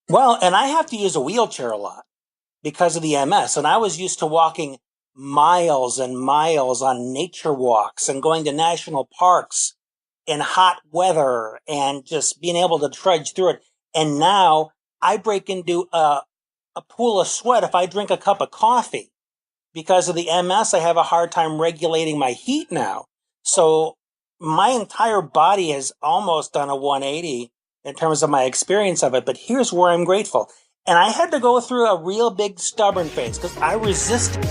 Well, and I have to use a wheelchair a lot because of the MS. And I was used to walking miles and miles on nature walks and going to national parks in hot weather and just being able to trudge through it. And now I break into a pool of sweat if I drink a cup of coffee. Because of the MS, I have a hard time regulating my heat now. So my entire body has almost done a 180 in terms of my experience of it. But here's where I'm grateful. And I had to go through a real big stubborn phase because I resisted.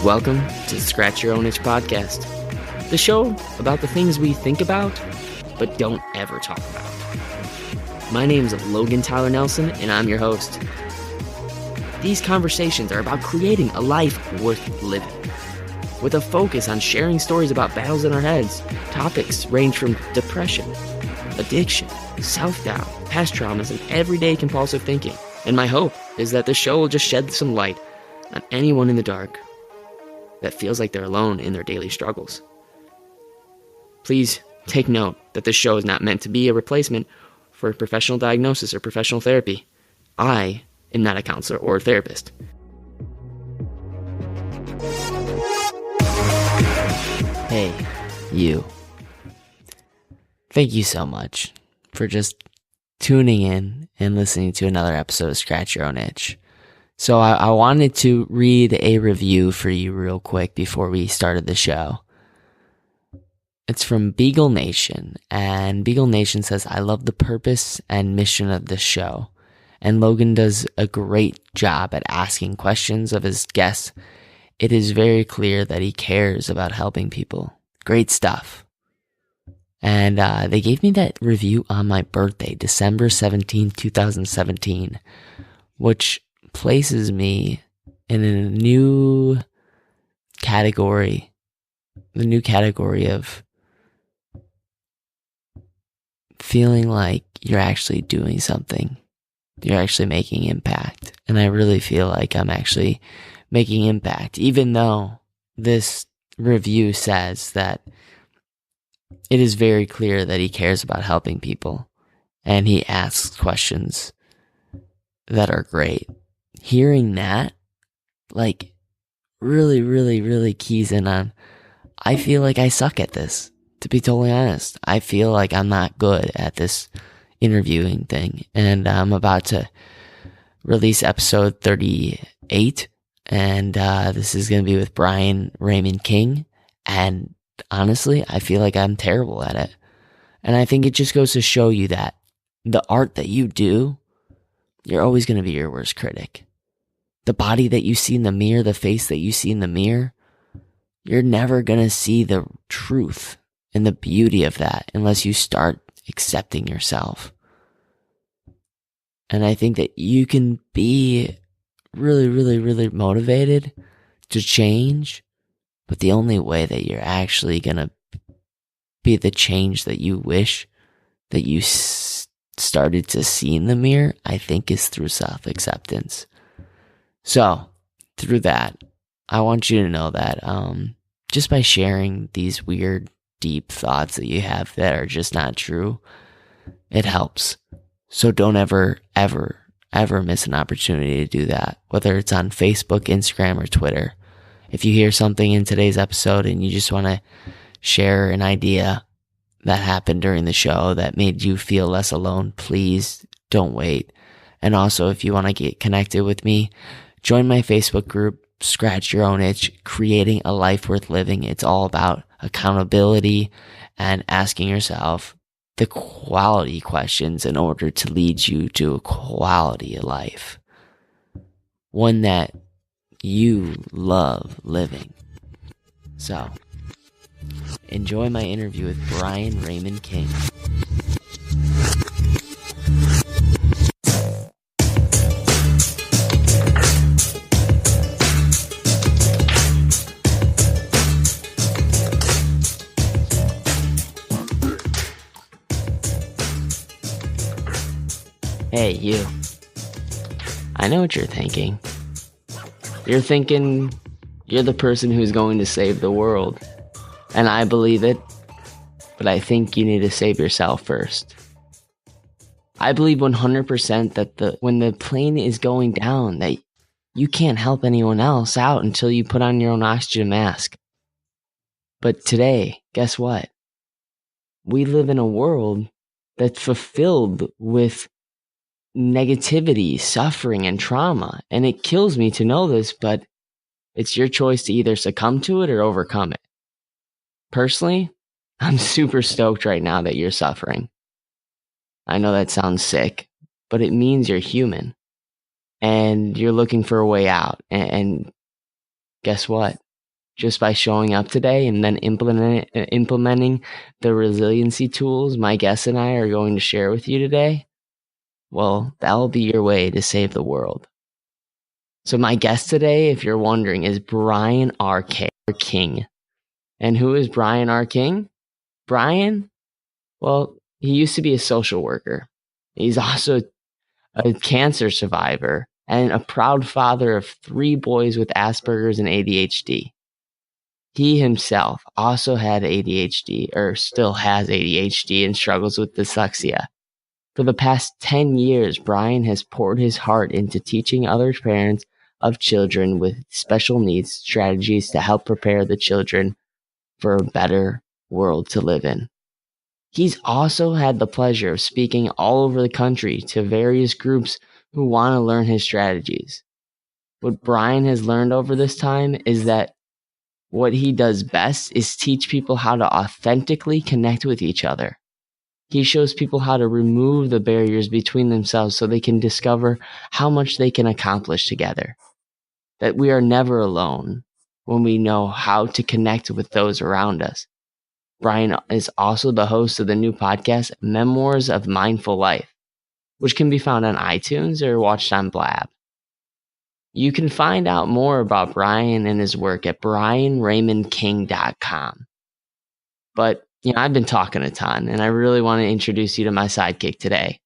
Welcome to the Scratch Your Own Itch podcast, the show about the things we think about but don't ever talk about. My name is Logan Tyler Nelson, and I'm your host. These conversations are about creating a life worth living, with a focus on sharing stories about battles in our heads. Topics range from depression, addiction, self-doubt, past traumas, and everyday compulsive thinking. And my hope is that this show will just shed some light on anyone in the dark that feels like they're alone in their daily struggles. Please take note that this show is not meant to be a replacement for professional diagnosis or professional therapy. I am not a counselor or a therapist. Hey, you. Thank you so much for just tuning in and listening to another episode of Scratch Your Own Itch. So I wanted to read a review for you real quick before we started the show. It's from Beagle Nation, and Beagle Nation says, I love the purpose and mission of this show, and Logan does a great job at asking questions of his guests. It is very clear that he cares about helping people. Great stuff. And they gave me that review on my birthday, December 17, 2017, which places me in a new category, the new category of feeling like you're actually doing something. You're actually making impact. And I really feel like I'm actually making impact, even though this review says that it is very clear that he cares about helping people and he asks questions that are great. Hearing that, like, really keys in on, I feel like I suck at this, to be totally honest. I feel like I'm not good at this interviewing thing, and I'm about to release episode 38, and this is going to be with Brian Raymond King, and honestly, I feel like I'm terrible at it. And I think it just goes to show you that the art that you do, you're always going to be your worst critic. The body that you see in the mirror, the face that you see in the mirror, you're never going to see the truth and the beauty of that unless you start accepting yourself. And I think that you can be really motivated to change, but the only way that you're actually going to be the change that you wish that you started to see in the mirror, I think, is through self-acceptance. So, through that, I want you to know that just by sharing these weird, deep thoughts that you have that are just not true, it helps. So don't ever miss an opportunity to do that, whether it's on Facebook, Instagram, or Twitter. If you hear something in today's episode and you just want to share an idea that happened during the show that made you feel less alone, please don't wait. And also, if you want to get connected with me, join my Facebook group, Scratch Your Own Itch, Creating a Life Worth Living. It's all about accountability and asking yourself the quality questions in order to lead you to a quality of life. One that you love living. So, enjoy my interview with Brian Raymond King. Hey, you. I know what you're thinking. You're thinking you're the person who's going to save the world. And I believe it, but I think you need to save yourself first. I believe 100% that when the plane is going down, that you can't help anyone else out until you put on your own oxygen mask. But today, guess what? We live in a world that's fulfilled with negativity, suffering, and trauma. And it kills me to know this, but it's your choice to either succumb to it or overcome it. Personally, I'm super stoked right now that you're suffering. I know that sounds sick, but it means you're human and you're looking for a way out. And guess what? Just by showing up today and then implementing the resiliency tools my guest and I are going to share with you today, well, that'll be your way to save the world. So my guest today, if you're wondering, is Brian R. King. And who is Brian R. King? Brian, well, he used to be a social worker. He's also a cancer survivor and a proud father of 3 boys with Asperger's and ADHD. He himself also had ADHD, or still has ADHD, and struggles with dyslexia. For the past 10 years, Brian has poured his heart into teaching other parents of children with special needs strategies to help prepare the children for a better world to live in. He's also had the pleasure of speaking all over the country to various groups who want to learn his strategies. What Brian has learned over this time is that what he does best is teach people how to authentically connect with each other. He shows people how to remove the barriers between themselves so they can discover how much they can accomplish together. That we are never alone when we know how to connect with those around us. Brian is also the host of the new podcast, Memoirs of Mindful Life, which can be found on iTunes or watched on Blab. You can find out more about Brian and his work at brianraymondking.com. But, I've been talking a ton, and I really want to introduce you to my sidekick today,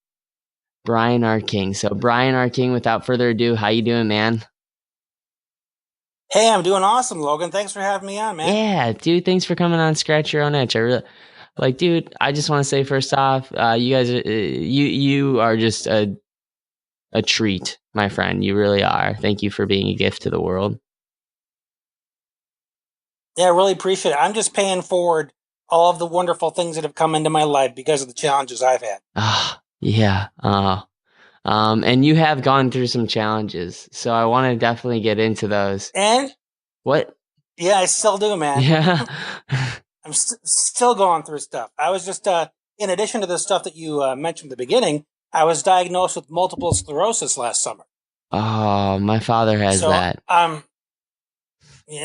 Brian R. King. So, Brian R. King, without further ado, how you doing, man? Hey, I'm doing awesome, Logan. Thanks for having me on, man. Yeah, dude, thanks for coming on Scratch Your Own Itch. I really, dude, I just want to say first off, you guys, you are just a treat, my friend. You really are. Thank you for being a gift to the world. Yeah, I really appreciate it. I'm just paying forward all of the wonderful things that have come into my life because of the challenges I've had. Yeah. And you have gone through some challenges, so I want to definitely get into those. And? What? Yeah, I still do, man. Yeah. I'm still going through stuff. I was just, in addition to the stuff that you mentioned at the beginning, I was diagnosed with multiple sclerosis last summer. Oh, my father has that.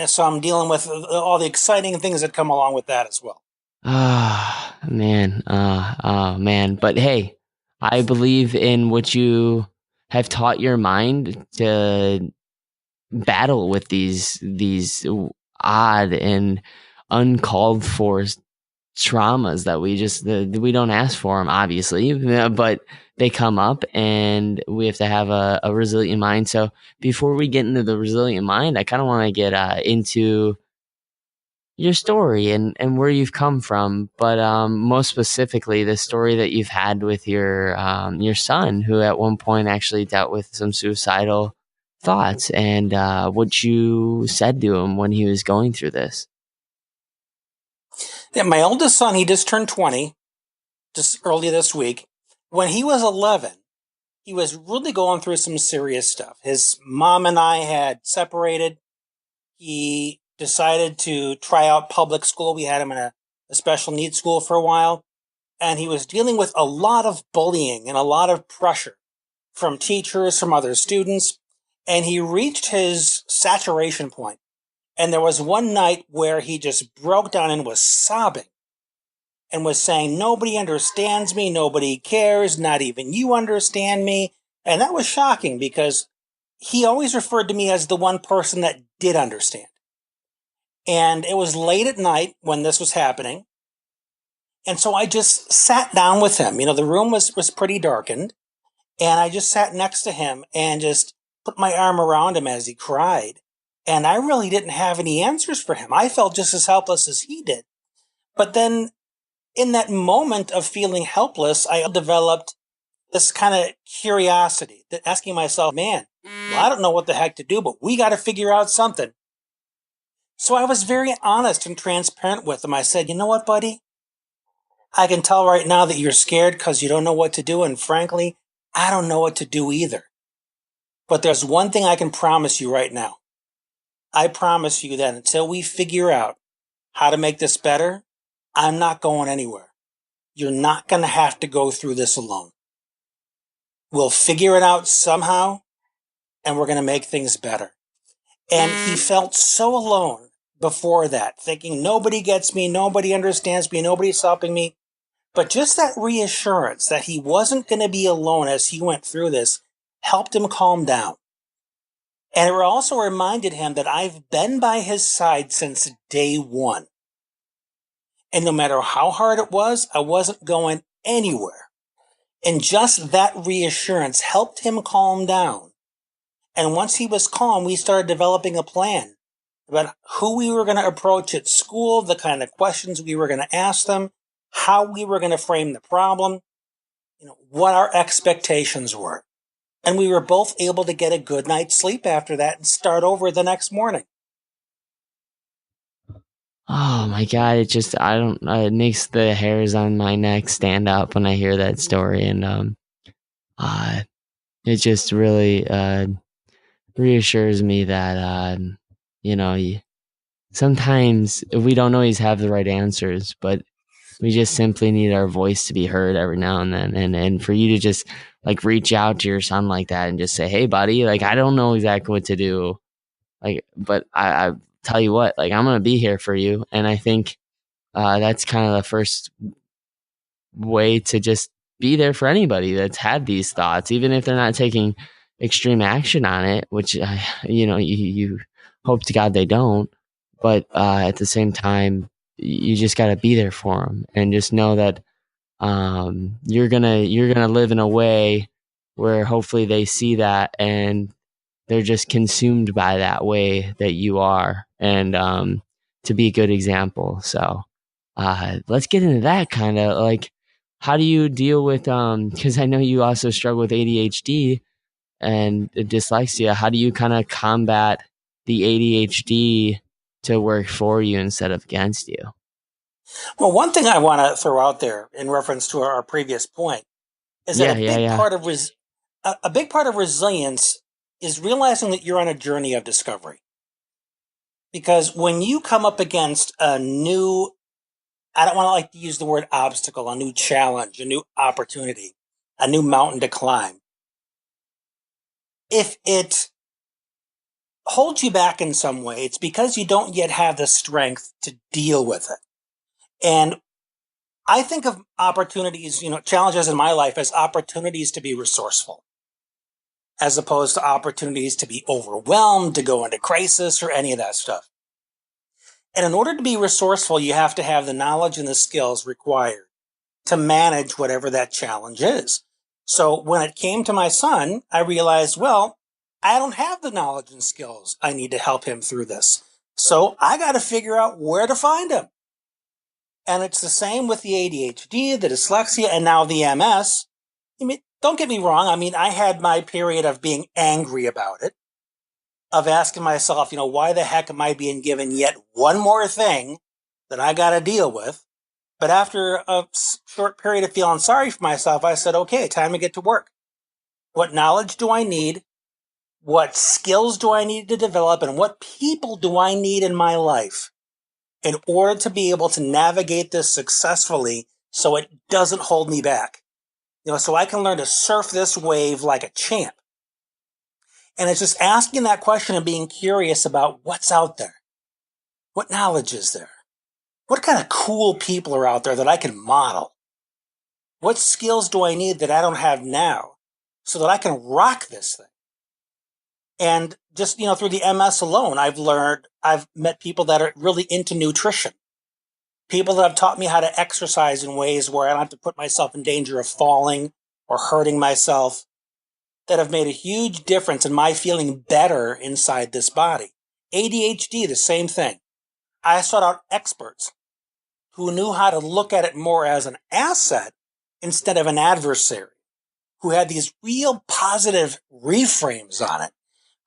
So I'm dealing with all the exciting things that come along with that as well. Man. Man. But hey, I believe in what you have taught your mind to battle with these odd and uncalled for traumas that we don't ask for them, obviously, but they come up and we have to have a resilient mind. So before we get into the resilient mind, I kind of want to get into your story and where you've come from, but most specifically the story that you've had with your son, who at one point actually dealt with some suicidal thoughts, and what you said to him when he was going through this. Yeah, my oldest son, he just turned 20 just early this week. When he was 11, he was really going through some serious stuff. His mom and I had separated. He decided to try out public school. We had him in a special needs school for a while. And he was dealing with a lot of bullying and a lot of pressure from teachers, from other students. And he reached his saturation point. And there was one night where he just broke down and was sobbing and was saying, nobody understands me, nobody cares, not even you understand me. And that was shocking because he always referred to me as the one person that did understand. And it was late at night when this was happening. And so I just sat down with him. The room was pretty darkened. And I just sat next to him and just put my arm around him as he cried. And I really didn't have any answers for him. I felt just as helpless as he did. But then in that moment of feeling helpless, I developed this kind of curiosity, asking myself, man, well, I don't know what the heck to do, but we got to figure out something. So I was very honest and transparent with him. I said, you know what, buddy? I can tell right now that you're scared because you don't know what to do. And frankly, I don't know what to do either. But there's one thing I can promise you right now. I promise you that until we figure out how to make this better, I'm not going anywhere. You're not going to have to go through this alone. We'll figure it out somehow, and we're going to make things better. And he felt so alone before that, thinking nobody gets me, nobody understands me, nobody's helping me. But just that reassurance that he wasn't going to be alone as he went through this helped him calm down. And it also reminded him that I've been by his side since day one. And no matter how hard it was, I wasn't going anywhere. And just that reassurance helped him calm down. And once he was calm, we started developing a plan about who we were going to approach at school, the kind of questions we were going to ask them, how we were going to frame the problem, what our expectations were. And we were both able to get a good night's sleep after that and start over the next morning. Oh my God. It makes the hairs on my neck stand up when I hear that story. And, it just really, reassures me that, sometimes we don't always have the right answers, but we just simply need our voice to be heard every now and then. And for you to just like reach out to your son like that and just say, hey buddy, like, I don't know exactly what to do. Like, but I tell you what, like, I'm going to be here for you. And I think, that's kind of the first way to just be there for anybody that's had these thoughts, even if they're not taking extreme action on it, which, you hope to God they don't. But at the same time, you just got to be there for them and just know that you're gonna live in a way where hopefully they see that and they're just consumed by that way that you are, and to be a good example. So let's get into that kind of like, how do you deal with because I know you also struggle with ADHD and dyslexia. How do you kind of combat the ADHD to work for you instead of against you? Well, one thing I want to throw out there in reference to our previous point is that a big part of resilience is realizing that you're on a journey of discovery. Because when you come up against a new, I don't want to like to use the word obstacle, a new challenge, a new opportunity, a new mountain to climb, if it holds you back in some way, it's because you don't yet have the strength to deal with it. And I think of opportunities, challenges in my life as opportunities to be resourceful, as opposed to opportunities to be overwhelmed, to go into crisis, or any of that stuff. And in order to be resourceful, you have to have the knowledge and the skills required to manage whatever that challenge is. So when it came to my son, I realized, well, I don't have the knowledge and skills I need to help him through this. So I got to figure out where to find him. And it's the same with the ADHD, the dyslexia, and now the MS. I mean, don't get me wrong. I mean, I had my period of being angry about it, of asking myself, why the heck am I being given yet one more thing that I got to deal with? But after a short period of feeling sorry for myself, I said, okay, time to get to work. What knowledge do I need? What skills do I need to develop? And what people do I need in my life in order to be able to navigate this successfully so it doesn't hold me back? So I can learn to surf this wave like a champ. And it's just asking that question and being curious about what's out there. What knowledge is there? What kind of cool people are out there that I can model? What skills do I need that I don't have now so that I can rock this thing? And just, through the MS alone, I've met people that are really into nutrition. People that have taught me how to exercise in ways where I don't have to put myself in danger of falling or hurting myself, that have made a huge difference in my feeling better inside this body. ADHD, the same thing. I sought out experts who knew how to look at it more as an asset instead of an adversary, who had these real positive reframes on it,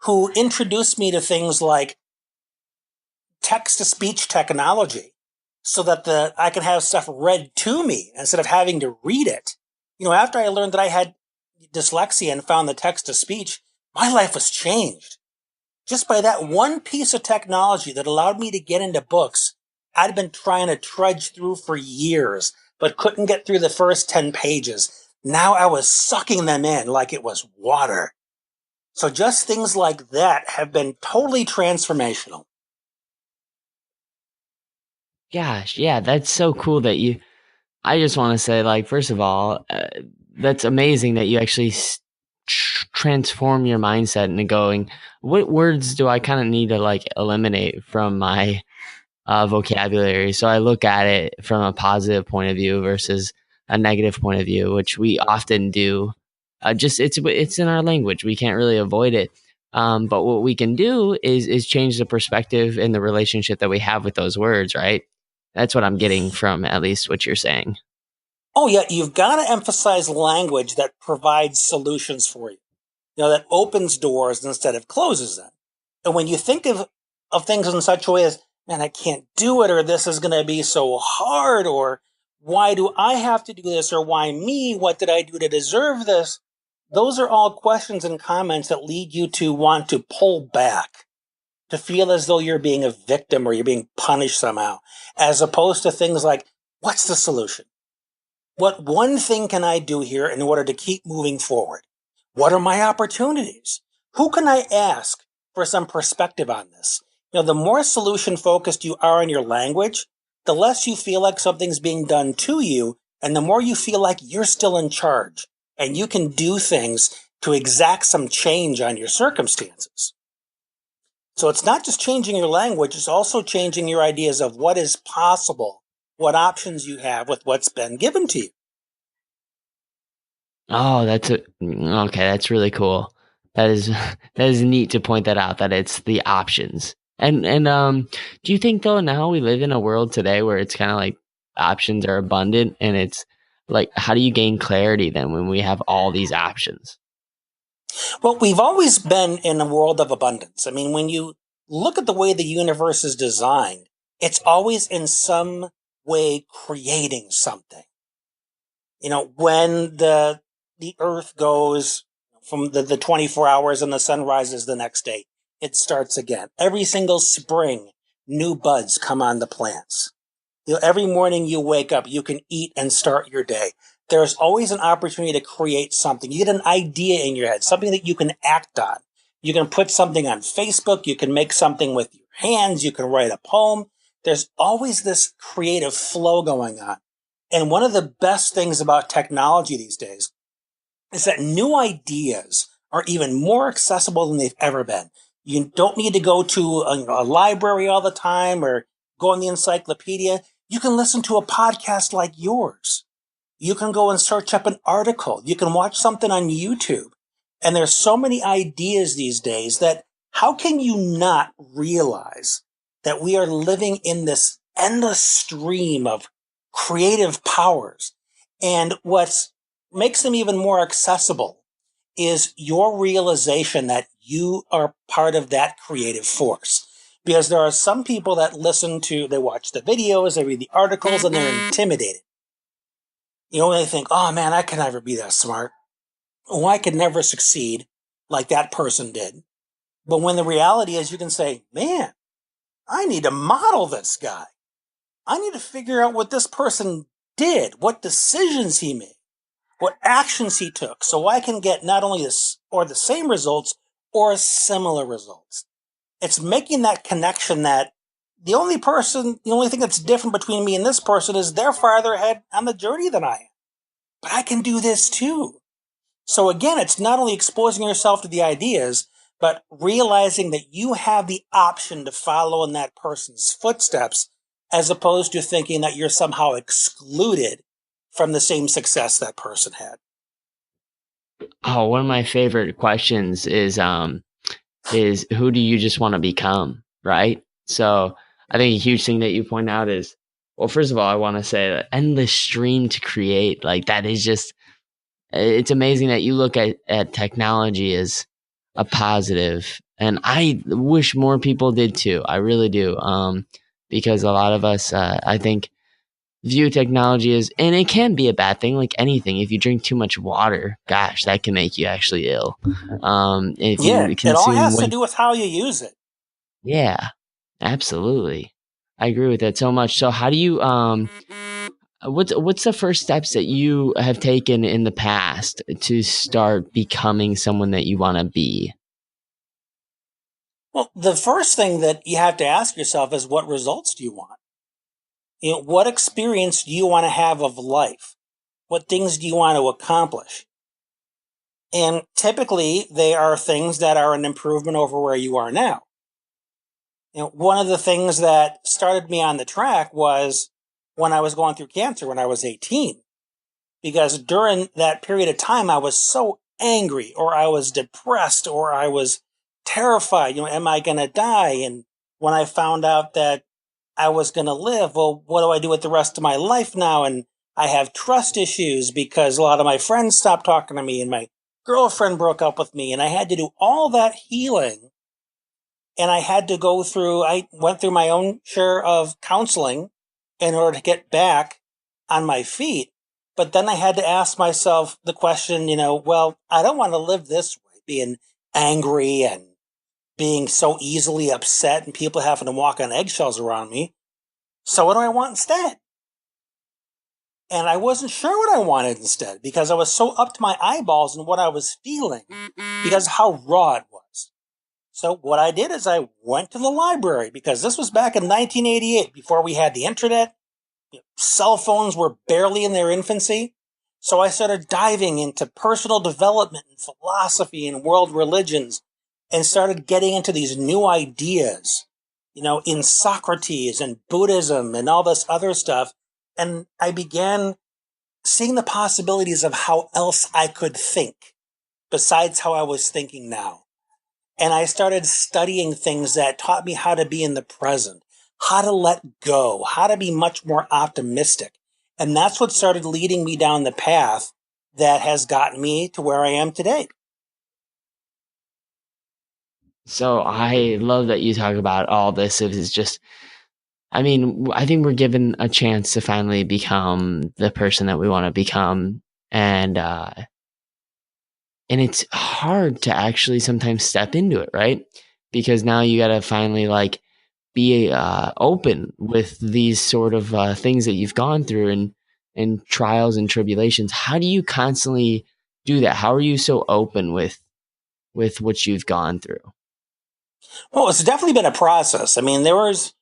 who introduced me to things like text-to-speech technology so that I can have stuff read to me instead of having to read it. After I learned that I had dyslexia and found the text-to-speech, my life was changed. Just by that one piece of technology that allowed me to get into books I'd been trying to trudge through for years, but couldn't get through the first 10 pages. Now I was sucking them in like it was water. So just things like that have been totally transformational. Gosh, yeah, that's so cool that I just want to say, like, first of all, that's amazing that you actually transform your mindset into going, what words do I kind of need to like eliminate from my vocabulary? So I look at it from a positive point of view versus a negative point of view, which we often do. Just it's in our language. We can't really avoid it. But what we can do is change the perspective and the relationship that we have with those words, right? That's what I'm getting from at least what you're saying. Oh, yeah, you've got to emphasize language that provides solutions for you, that opens doors instead of closes them. And when you think of things in such a way as, man, I can't do it, or this is going to be so hard, or why do I have to do this, or why me? What did I do to deserve this? Those are all questions and comments that lead you to want to pull back, to feel as though you're being a victim or you're being punished somehow, as opposed to things like, what's the solution? What one thing can I do here in order to keep moving forward? What are my opportunities? Who can I ask for some perspective on this? The more solution focused you are in your language, the less you feel like something's being done to you, and the more you feel like you're still in charge and you can do things to exact some change on your circumstances. So it's not just changing your language, it's also changing your ideas of what is possible, what options you have with what's been given to you. Oh, okay. That's really cool. That is that is neat to point that out, that it's the options. And do you think though now we live in a world today where it's kind of like options are abundant, and it's like, how do you gain clarity then when we have all these options? Well, we've always been in a world of abundance. I mean, when you look at the way the universe is designed, it's always in some way creating something. When the earth goes from the 24 hours and the sun rises the next day, it starts again. Every single spring, new buds come on the plants. Every morning you wake up, you can eat and start your day. There's always an opportunity to create something. You get an idea in your head, something that you can act on. You can put something on Facebook. You can make something with your hands. You can write a poem. There's always this creative flow going on. And one of the best things about technology these days is that new ideas are even more accessible than they've ever been. You don't need to go to a library all the time or go on the encyclopedia. You can listen to a podcast like yours. You can go and search up an article. You can watch something on YouTube. And there's so many ideas these days that how can you not realize that we are living in this endless stream of creative powers? And what makes them even more accessible is your realization that you are part of that creative force. Because there are some people that they watch the videos, they read the articles, and they're intimidated. They think, oh man, I can never be that smart. Oh, I could never succeed like that person did. But when the reality is, you can say, man, I need to model this guy. I need to figure out what this person did, what decisions he made, what actions he took, so I can get not only this or the same results or similar results. It's making that connection that the only thing that's different between me and this person is they're farther ahead on the journey than I am. But I can do this too. So again, it's not only exposing yourself to the ideas, but realizing that you have the option to follow in that person's footsteps, as opposed to thinking that you're somehow excluded from the same success that person had. Oh, one of my favorite questions is who do you just want to become, right? So I think a huge thing that you point out is, well, first of all, I want to say that endless stream to create, like that is just, it's amazing that you look at technology as a positive, and I wish more people did too. I really do, because a lot of us, I think, view technology as, and it can be a bad thing, like anything. If you drink too much water, gosh, that can make you actually ill. If Yeah, you it all consume has to way, do with how you use it. yeah, absolutely, I agree with that so much. So, how do you what's the first steps that you have taken in the past to start becoming someone that you want to be? Well, the first thing that you have to ask yourself is, what results do you want? What experience do you want to have of life? What things do you want to accomplish? And typically, they are things that are an improvement over where you are now. One of the things that started me on the track was when I was going through cancer when I was 18. Because during that period of time, I was so angry, or I was depressed, or I was terrified. Am I going to die? And when I found out that I was going to live, well, what do I do with the rest of my life now? And I have trust issues because a lot of my friends stopped talking to me, and my girlfriend broke up with me, and I had to do all that healing. And I went through my own share of counseling in order to get back on my feet. But then I had to ask myself the question, well, I don't want to live this way, being angry and being so easily upset and people having to walk on eggshells around me. So what do I want instead? And I wasn't sure what I wanted instead because I was so up to my eyeballs in what I was feeling because of how raw it was. So what I did is I went to the library because this was back in 1988 before we had the internet. Cell phones were barely in their infancy. So I started diving into personal development and philosophy and world religions and started getting into these new ideas, in Socrates and Buddhism and all this other stuff. And I began seeing the possibilities of how else I could think besides how I was thinking now. And I started studying things that taught me how to be in the present, how to let go, how to be much more optimistic. And that's what started leading me down the path that has gotten me to where I am today. So I love that you talk about all this. It is just, I mean, I think we're given a chance to finally become the person that we want to become. And it's hard to actually sometimes step into it, right? Because now you got to finally like be open with these sort of things that you've gone through and trials and tribulations. How do you constantly do that? How are you so open with what you've gone through? Well, it's definitely been a process. I mean, there was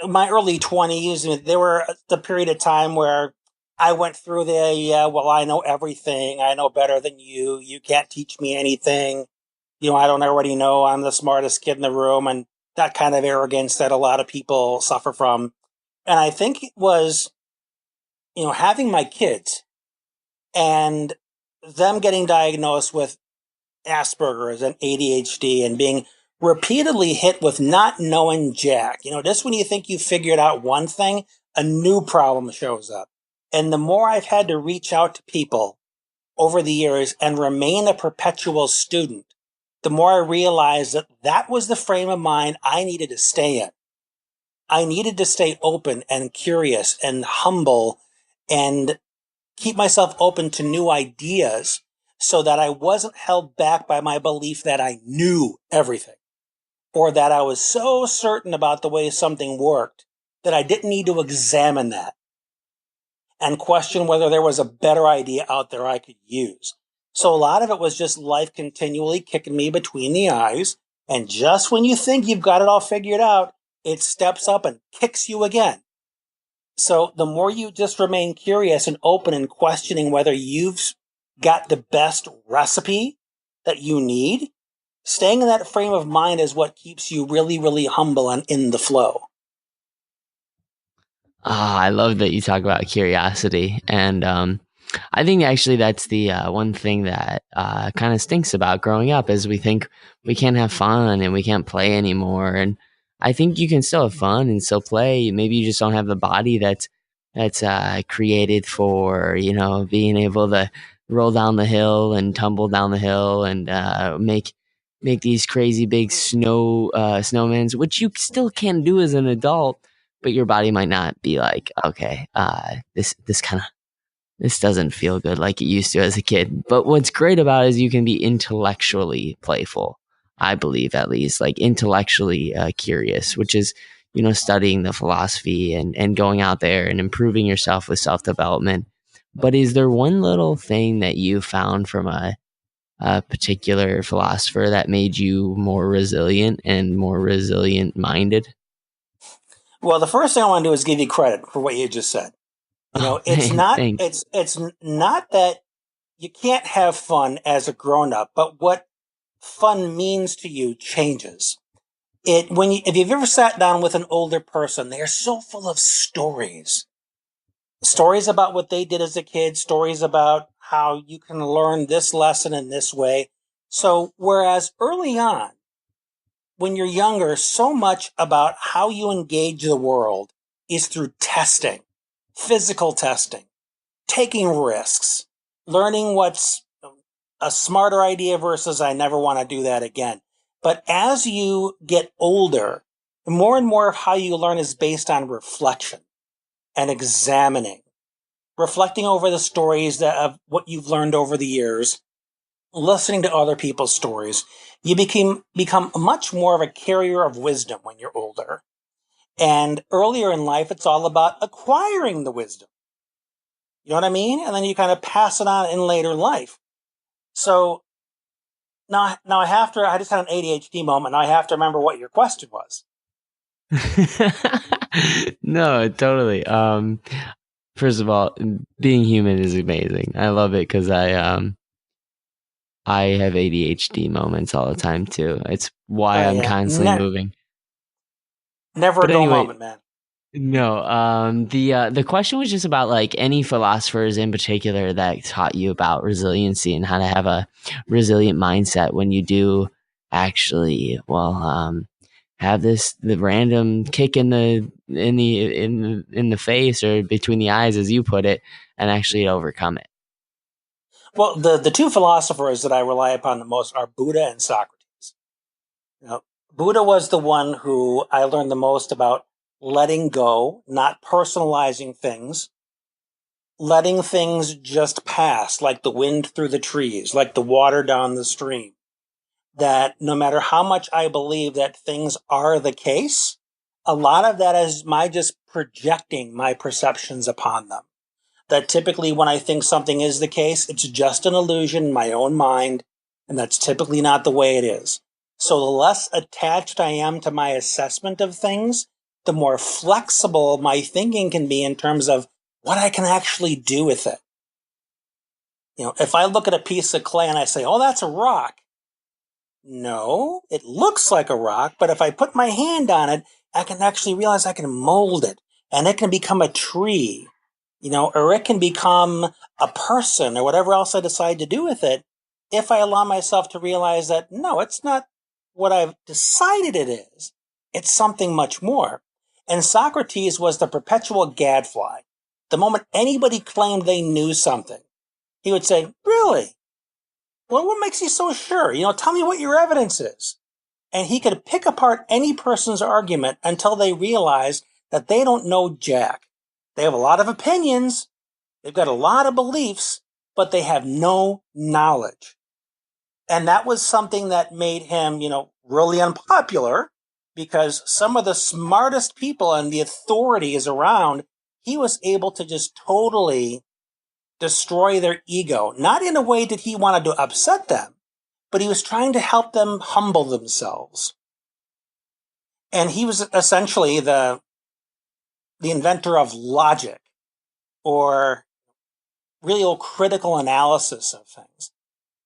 my early 20s, there were the period of time where I went through well, I know everything. I know better than you. You can't teach me anything. I don't already know I'm the smartest kid in the room, and that kind of arrogance that a lot of people suffer from. And I think it was, having my kids and them getting diagnosed with Asperger's and ADHD and being repeatedly hit with not knowing jack. Just when you think you figured out one thing, a new problem shows up. And the more I've had to reach out to people over the years and remain a perpetual student, the more I realized that that was the frame of mind I needed to stay in. I needed to stay open and curious and humble and keep myself open to new ideas so that I wasn't held back by my belief that I knew everything or that I was so certain about the way something worked that I didn't need to examine that and question whether there was a better idea out there I could use. So a lot of it was just life continually kicking me between the eyes. And just when you think you've got it all figured out, it steps up and kicks you again. So the more you just remain curious and open and questioning whether you've got the best recipe that you need, staying in that frame of mind is what keeps you really, really humble and in the flow. I love that you talk about curiosity. And I think actually that's the one thing that kind of stinks about growing up is we think we can't have fun and we can't play anymore. And I think you can still have fun and still play. Maybe you just don't have the body that's created for, being able to roll down the hill and tumble down the hill and make these crazy big snowmans, which you still can do as an adult, but your body might not be like, okay, this doesn't feel good like it used to as a kid. But what's great about it is you can be intellectually playful. I believe, at least, like intellectually curious, which is, studying the philosophy and going out there and improving yourself with self development. But is there one little thing that you found from a particular philosopher that made you more resilient and more resilient minded? Well, the first thing I want to do is give you credit for what you just said. Oh It's man, not thanks. it's not that you can't have fun as a grown up, but what fun means to you changes. If you've ever sat down with an older person, they are so full of stories about what they did as a kid, stories about how you can learn this lesson in this way. So whereas early on, when you're younger, so much about how you engage the world is through testing, physical testing, taking risks, learning what's a smarter idea versus I never want to do that again. But as you get older, more and more of how you learn is based on reflection and examining, reflecting over the stories of what you've learned over the years, listening to other people's stories. You become much more of a carrier of wisdom when you're older. And earlier in life, it's all about acquiring the wisdom. You know what I mean? And then you kind of pass it on in later life. So now I just had an ADHD moment. Now I have to remember what your question was. No, totally. First of all, being human is amazing. I love it because I have ADHD moments all the time too. It's why Oh I'm yeah, constantly moving. never a But dull anyway, moment, man. no. The question was just about like any philosophers in particular that taught you about resiliency and how to have a resilient mindset when you do actually, have the random kick in the face or between the eyes, as you put it, and actually overcome it. Well, the two philosophers that I rely upon the most are Buddha and Socrates. You know, Buddha was the one who I learned the most about letting go, not personalizing things, letting things just pass, like the wind through the trees, like the water down the stream. That no matter how much I believe that things are the case, a lot of that is my just projecting my perceptions upon them. That typically when I think something is the case, it's just an illusion in my own mind, and that's typically not the way it is. So the less attached I am to my assessment of things, the more flexible my thinking can be in terms of what I can actually do with it. If I look at a piece of clay and I say, oh, that's a rock. No, it looks like a rock, but if I put my hand on it, I can actually realize I can mold it and it can become a tree, or it can become a person or whatever else I decide to do with it. If I allow myself to realize that, no, it's not what I've decided it is. It's something much more. And Socrates was the perpetual gadfly. The moment anybody claimed they knew something, he would say, really? Well, what makes you so sure? Tell me what your evidence is. And he could pick apart any person's argument until they realize that they don't know jack. They have a lot of opinions, they've got a lot of beliefs, but they have no knowledge. And that was something that made him, really unpopular because some of the smartest people and the authorities around, he was able to just totally destroy their ego. Not in a way that he wanted to upset them, but he was trying to help them humble themselves. And he was essentially the inventor of logic or real critical analysis of things.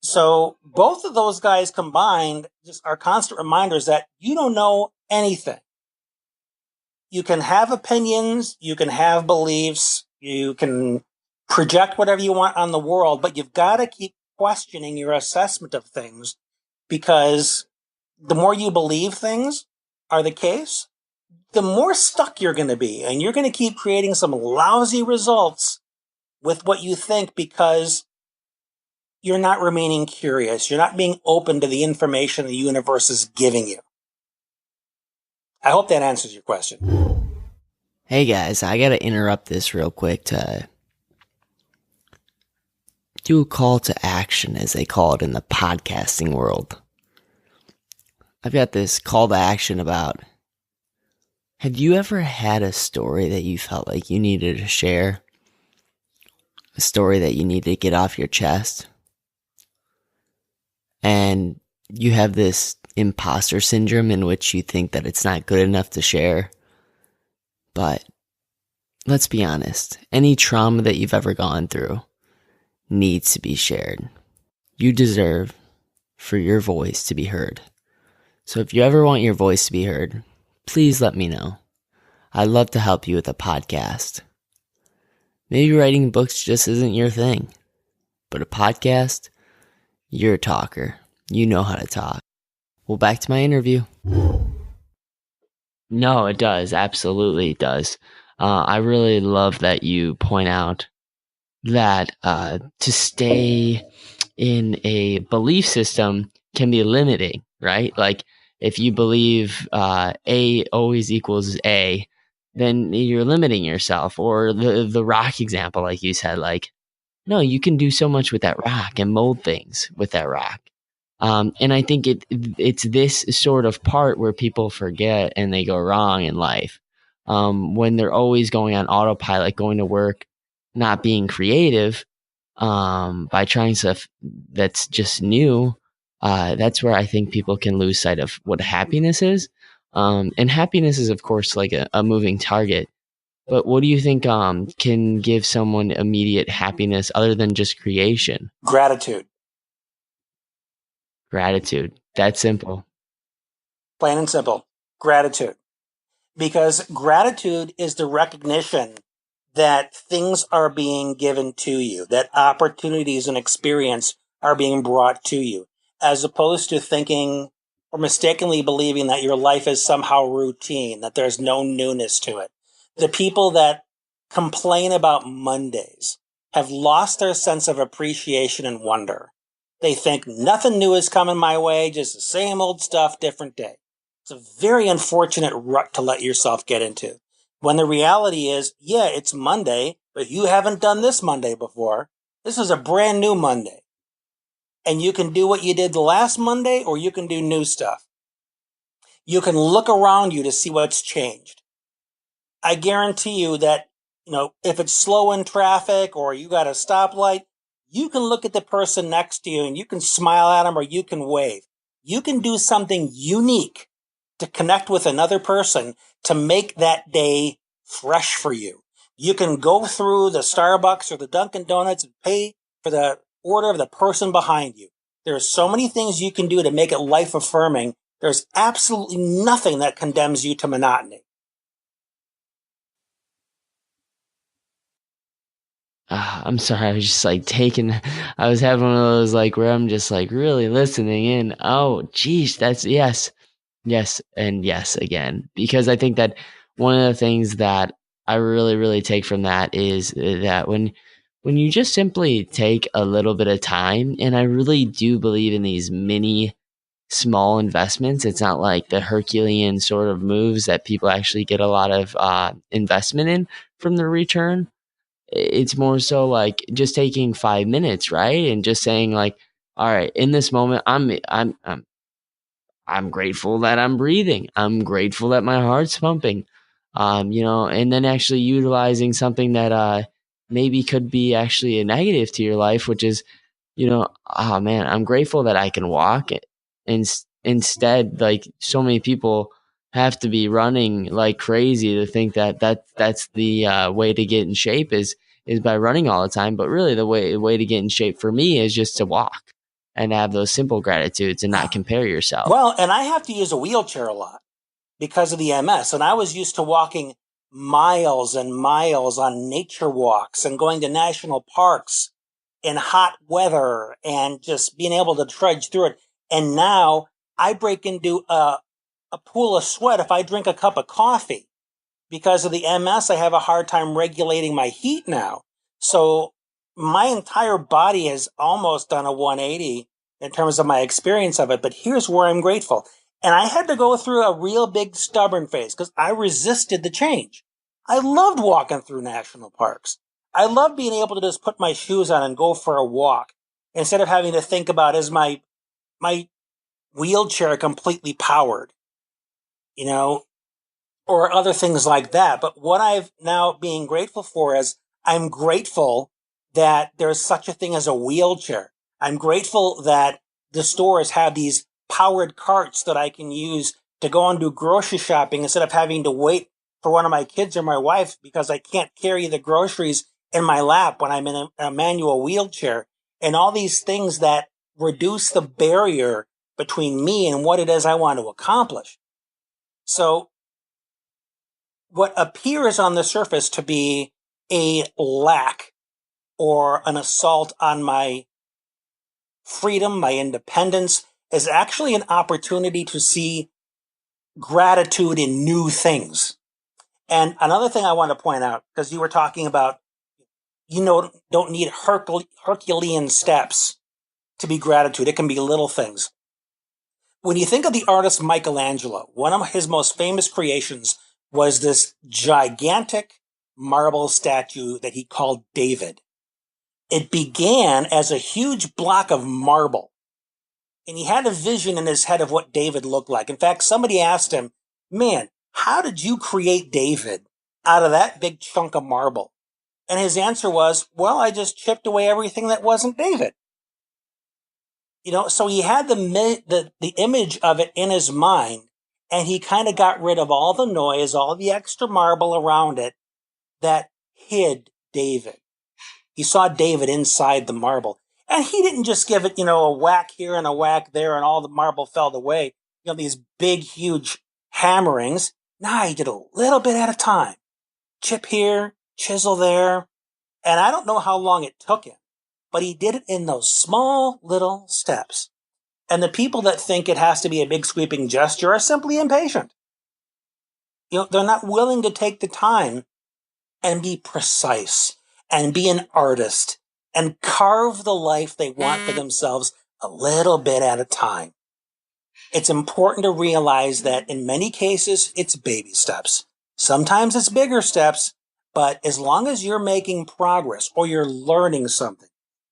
So both of those guys combined just are constant reminders that you don't know anything. You can have opinions, you can have beliefs, you can project whatever you want on the world, but you've got to keep questioning your assessment of things because the more you believe things are the case, the more stuck you're going to be. And you're going to keep creating some lousy results with what you think because you're not remaining curious. You're not being open to the information the universe is giving you. I hope that answers your question. Hey guys, I gotta interrupt this real quick to do a call to action, as they call it in the podcasting world. I've got this call to action about, have you ever had a story that you felt like you needed to share? A story that you need to get off your chest? And you have this imposter syndrome in which you think that it's not good enough to share. But let's be honest, any trauma that you've ever gone through needs to be shared. You deserve for your voice to be heard. So if you ever want your voice to be heard, please let me know. I'd love to help you with a podcast. Maybe writing books just isn't your thing, but a podcast, you're a talker. You know how to talk. Well, back to my interview. No, it does. Absolutely, it does. I really love that you point out that to stay in a belief system can be limiting, right? Like if you believe A always equals A, then you're limiting yourself. Or the rock example, like you said, like, no, you can do so much with that rock and mold things with that rock. And I think it's this sort of part where people forget and they go wrong in life. When they're always going on autopilot, going to work, not being creative, by trying stuff that's just new, that's where I think people can lose sight of what happiness is. And happiness is, of course, like a moving target. But what do you think can give someone immediate happiness other than just creation? Gratitude. Gratitude. That's simple. Plain and simple. Gratitude. Because gratitude is the recognition that things are being given to you, that opportunities and experience are being brought to you, as opposed to thinking or mistakenly believing that your life is somehow routine, that there's no newness to it. The people that complain about Mondays have lost their sense of appreciation and wonder. They think nothing new is coming my way, just the same old stuff, different day. It's a very unfortunate rut to let yourself get into. When the reality is, yeah, it's Monday, but you haven't done this Monday before. This is a brand new Monday. And you can do what you did the last Monday, or you can do new stuff. You can look around you to see what's changed. I guarantee you that, if it's slow in traffic or you got a stoplight, you can look at the person next to you and you can smile at them or you can wave. You can do something unique to connect with another person to make that day fresh for you. You can go through the Starbucks or the Dunkin' Donuts and pay for the order of the person behind you. There are so many things you can do to make it life affirming. There's absolutely nothing that condemns you to monotony. I'm sorry. I was just like I was having one of those like where I'm just like really listening in. Oh, geez, that's yes, and yes again. Because I think that one of the things that I really, really take from that is that when you just simply take a little bit of time, and I really do believe in these mini small investments. It's not like the Herculean sort of moves that people actually get a lot of investment in from the return. It's more so like just taking 5 minutes, right? And just saying like, all right, in this moment, I'm grateful that I'm breathing. I'm grateful that my heart's pumping. And then actually utilizing something that maybe could be actually a negative to your life, which is, oh man, I'm grateful that I can walk. And instead, like so many people have to be running like crazy to think that's the way to get in shape is by running all the time. But really, the way to get in shape for me is just to walk and have those simple gratitudes and not compare yourself. Well, and I have to use a wheelchair a lot because of the MS. And I was used to walking miles and miles on nature walks and going to national parks in hot weather and just being able to trudge through it. And now I break into a pool of sweat if I drink a cup of coffee. Because of the MS, I have a hard time regulating my heat now. So my entire body has almost done a 180 in terms of my experience of it, but here's where I'm grateful. And I had to go through a real big stubborn phase because I resisted the change. I loved walking through national parks. I loved being able to just put my shoes on and go for a walk instead of having to think about, is my wheelchair completely powered, you know, or other things like that. But what I've now being grateful for is I'm grateful that there's such a thing as a wheelchair. I'm grateful that the stores have these powered carts that I can use to go and do grocery shopping instead of having to wait for one of my kids or my wife because I can't carry the groceries in my lap when I'm in a manual wheelchair. And all these things that reduce the barrier between me and what it is I want to accomplish. So what appears on the surface to be a lack or an assault on my freedom, my independence, is actually an opportunity to see gratitude in new things. And another thing I want to point out, because you were talking about, don't need Herculean steps to be gratitude. It can be little things. When you think of the artist Michelangelo, one of his most famous creations was this gigantic marble statue that he called David. It began as a huge block of marble, and he had a vision in his head of what David looked like. In fact, somebody asked him, man, how did you create David out of that big chunk of marble? And his answer was, well, I just chipped away everything that wasn't David. So he had the image of it in his mind, and he kind of got rid of all the noise, all the extra marble around it that hid David. He saw David inside the marble. And he didn't just give it, a whack here and a whack there and all the marble fell away. These big, huge hammerings. Nah, he did a little bit at a time. Chip here, chisel there. And I don't know how long it took him, but he did it in those small little steps. And the people that think it has to be a big sweeping gesture are simply impatient. They're not willing to take the time and be precise and be an artist and carve the life they want for themselves a little bit at a time. It's important to realize that in many cases, it's baby steps. Sometimes it's bigger steps, but as long as you're making progress or you're learning something,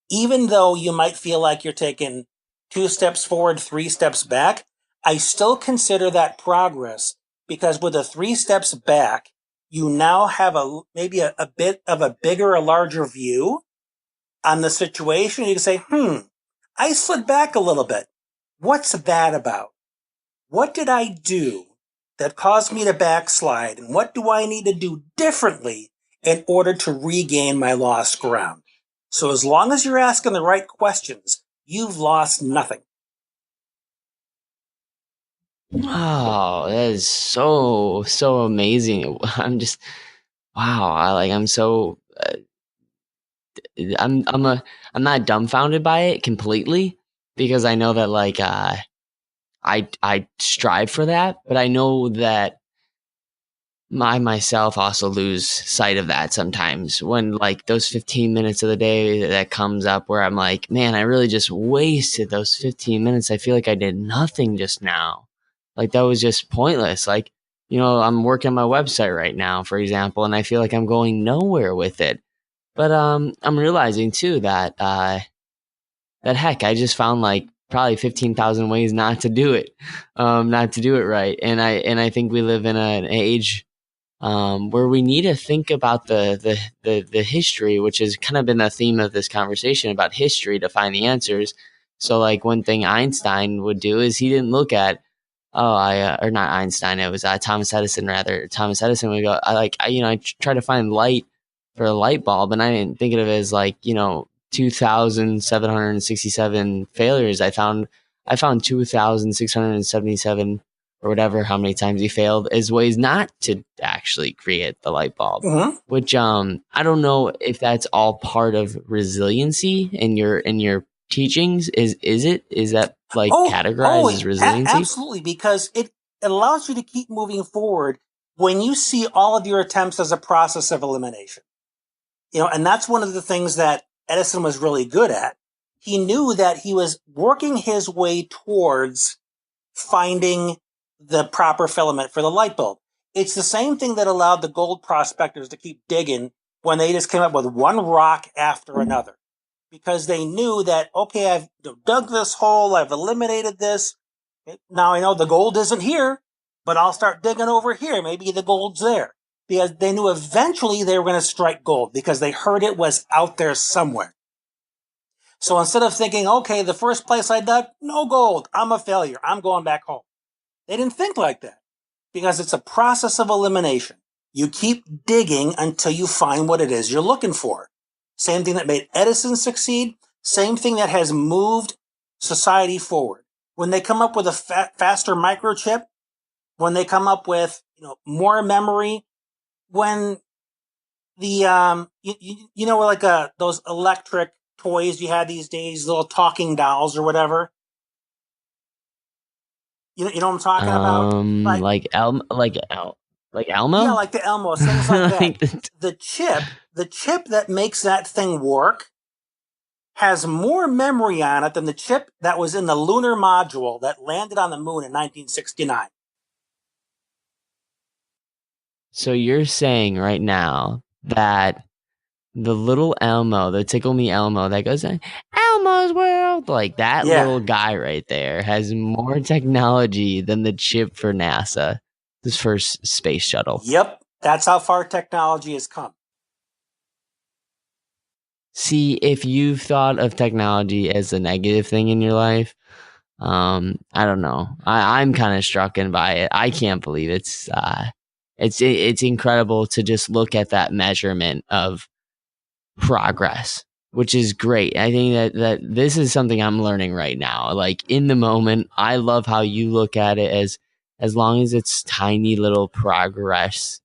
even though you might feel like you're taking 2 steps forward, 3 steps back, I still consider that progress because with the 3 steps back, you now have maybe a bit of a bigger, a larger view on the situation. You can say, I slid back a little bit. What's that about? What did I do that caused me to backslide? And what do I need to do differently in order to regain my lost ground? So as long as you're asking the right questions, you've lost nothing. Wow, that is so amazing. I'm just wow. I'm so I'm not dumbfounded by it completely because I know that I strive for that, but I know that I myself also lose sight of that sometimes when those 15 minutes of the day that comes up where I'm like, man, I really just wasted those 15 minutes. I feel like I did nothing just now. That was just pointless. I'm working on my website right now, for example, and I feel like I'm going nowhere with it. But I'm realizing too that heck, I just found probably 15,000 ways not to do it, right. And I think we live in an age where we need to think about the history, which has kind of been the theme of this conversation about history to find the answers. So one thing Einstein would do is he didn't look at, or not Einstein, it was Thomas Edison rather. Thomas Edison would go, I try to find light for a light bulb, and I didn't think of it as 2,767 failures. I found 2,677 or whatever, how many times he failed, as ways not to actually create the light bulb, which I don't know if that's all part of resiliency in your teachings. Is that categorized as resiliency? Absolutely, because it allows you to keep moving forward when you see all of your attempts as a process of elimination. And that's one of the things that Edison was really good at. He knew that he was working his way towards finding the proper filament for the light bulb. It's the same thing that allowed the gold prospectors to keep digging when they just came up with one rock after another. Because they knew that, okay, I've dug this hole, I've eliminated this. Now I know the gold isn't here, but I'll start digging over here. Maybe the gold's there. Because they knew eventually they were going to strike gold because they heard it was out there somewhere. So instead of thinking, okay, the first place I dug, no gold, I'm a failure, I'm going back home. They didn't think like that because it's a process of elimination. You keep digging until you find what it is you're looking for. Same thing that made Edison succeed, same thing that has moved society forward. When they come up with a faster microchip, when they come up with more memory, when the like those electric toys you had these days, little talking dolls or whatever. You know what I'm talking about? Like Elmo? Yeah, like the Elmo, things like that. The chip that makes that thing work has more memory on it than the chip that was in the lunar module that landed on the moon in 1969. So you're saying right now that the little Elmo, the Tickle Me Elmo that goes, Elmo's World, like that little guy right there has more technology than the chip for NASA, this first space shuttle. Yep, that's how far technology has come. See, if you've thought of technology as a negative thing in your life, I don't know. I'm kind of struck by it. I can't believe it's incredible to just look at that measurement of progress, which is great. I think that this is something I'm learning right now. Like in the moment, I love how you look at it as long as it's tiny little progress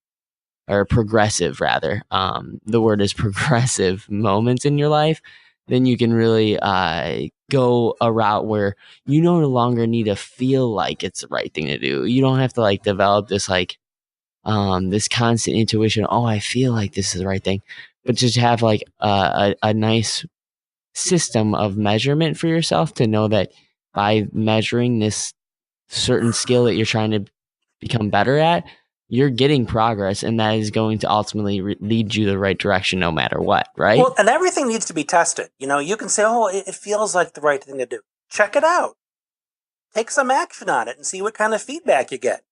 or progressive rather. The word is progressive moments in your life, then you can really go a route where you no longer need to feel like it's the right thing to do. You don't have to like develop this like this constant intuition. Oh, I feel like this is the right thing. But just have like a nice system of measurement for yourself to know that by measuring this certain skill that you're trying to become better at, you're getting progress, and that is going to ultimately lead you the right direction no matter what, right? Well, and everything needs to be tested. You can say, oh, it feels like the right thing to do. Check it out. Take some action on it and see what kind of feedback you get.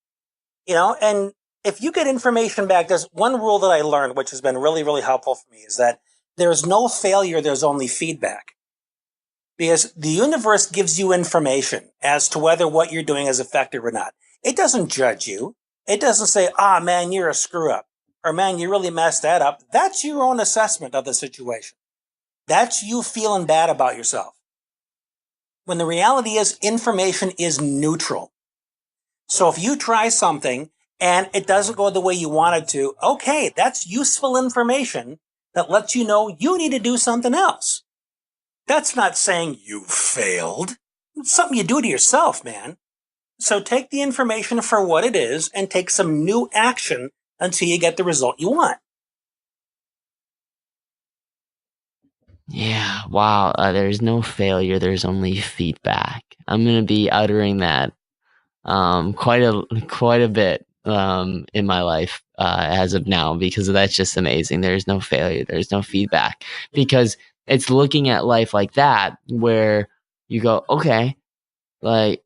And if you get information back, there's one rule that I learned, which has been really, really helpful for me, is that there's no failure, there's only feedback. Because the universe gives you information as to whether what you're doing is effective or not. It doesn't judge you. It doesn't say, man, you're a screw up. Or man, you really messed that up. That's your own assessment of the situation. That's you feeling bad about yourself. When the reality is information is neutral. So if you try something and it doesn't go the way you wanted to, okay, that's useful information that lets you know you need to do something else. That's not saying you failed. It's something you do to yourself, man. So take the information for what it is and take some new action until you get the result you want. Yeah, wow. There's no failure. There's only feedback. I'm going to be uttering that quite a bit in my life as of now, because that's just amazing. There's no failure. There's no feedback, because it's looking at life like that where you go, okay, like